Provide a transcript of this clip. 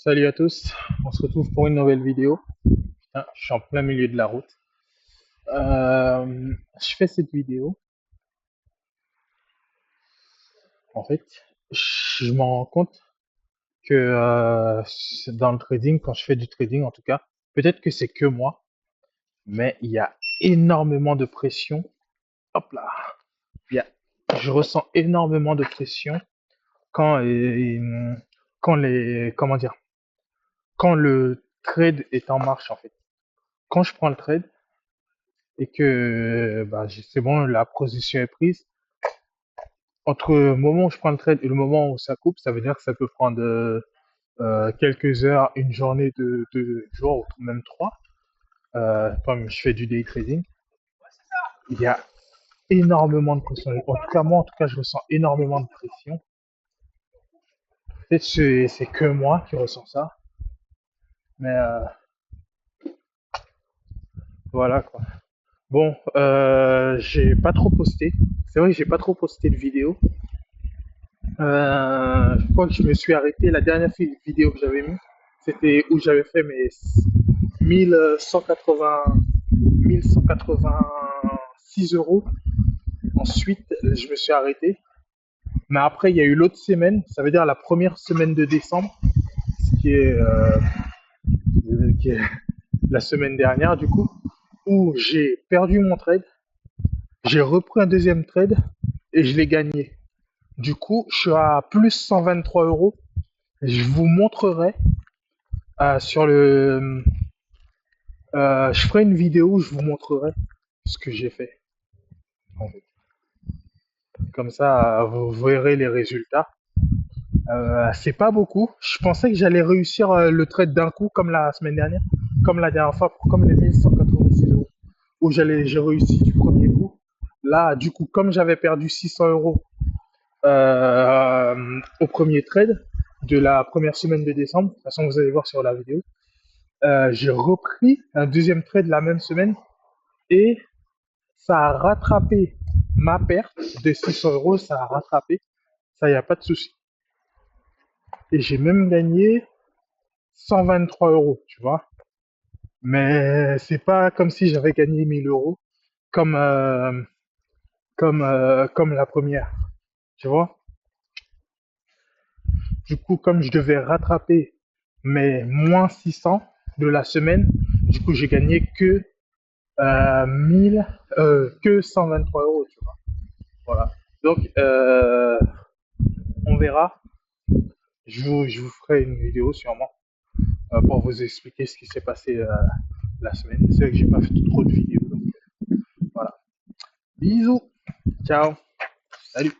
Salut à tous, on se retrouve pour une nouvelle vidéo. Putain, je suis en plein milieu de la route. Je fais cette vidéo. En fait, je me rends compte que dans le trading, quand je fais du trading en tout cas, peut-être que c'est que moi, mais il y a énormément de pression. Hop là, il y a, je ressens énormément de pression quand, quand comment dire, quand le trade est en marche en fait. Quand je prends le trade, et que bah, c'est bon, la position est prise. Entre le moment où je prends le trade et le moment où ça coupe, ça veut dire que ça peut prendre quelques heures, une journée de jours, ou même trois. Comme je fais du day trading, il y a énormément de pression. En tout cas, moi, en tout cas, je ressens énormément de pression. Peut-être que c'est que moi qui ressens ça, mais voilà quoi. Bon, j'ai pas trop posté. C'est vrai que j'ai pas trop posté de vidéos. Je crois que je me suis arrêté. La dernière vidéo que j'avais mis, c'était où j'avais fait mes 1180, 1186 euros. Ensuite, je me suis arrêté. Mais après, il y a eu l'autre semaine, ça veut dire la première semaine de décembre, ce qui est la semaine dernière du coup, où j'ai perdu mon trade, j'ai repris un deuxième trade et je l'ai gagné. Du coup, je suis à plus 123 euros. Je vous montrerai sur le. Je ferai une vidéo où je vous montrerai ce que j'ai fait. En fait. Comme ça, vous verrez les résultats. C'est pas beaucoup. Je pensais que j'allais réussir le trade d'un coup, comme la semaine dernière, comme la dernière fois, comme les 1186 euros, où j'ai réussi du premier coup. Là, du coup, comme j'avais perdu 600 euros au premier trade de la première semaine de décembre, de toute façon, vous allez voir sur la vidéo, j'ai repris un deuxième trade la même semaine et ça a rattrapé ma perte de 600 euros, ça a rattrapé, ça, il n'y a pas de souci. Et j'ai même gagné 123 euros, tu vois. Mais c'est pas comme si j'avais gagné 1000 euros comme, comme la première, tu vois. Du coup, comme je devais rattraper mes moins 600 de la semaine, du coup, j'ai gagné que 1000, que 123 euros, tu vois. Voilà. Donc, on verra. Je vous ferai une vidéo sûrement pour vous expliquer ce qui s'est passé la semaine. C'est vrai que j'ai pas fait trop de vidéos. Donc, voilà. Bisous. Ciao. Salut.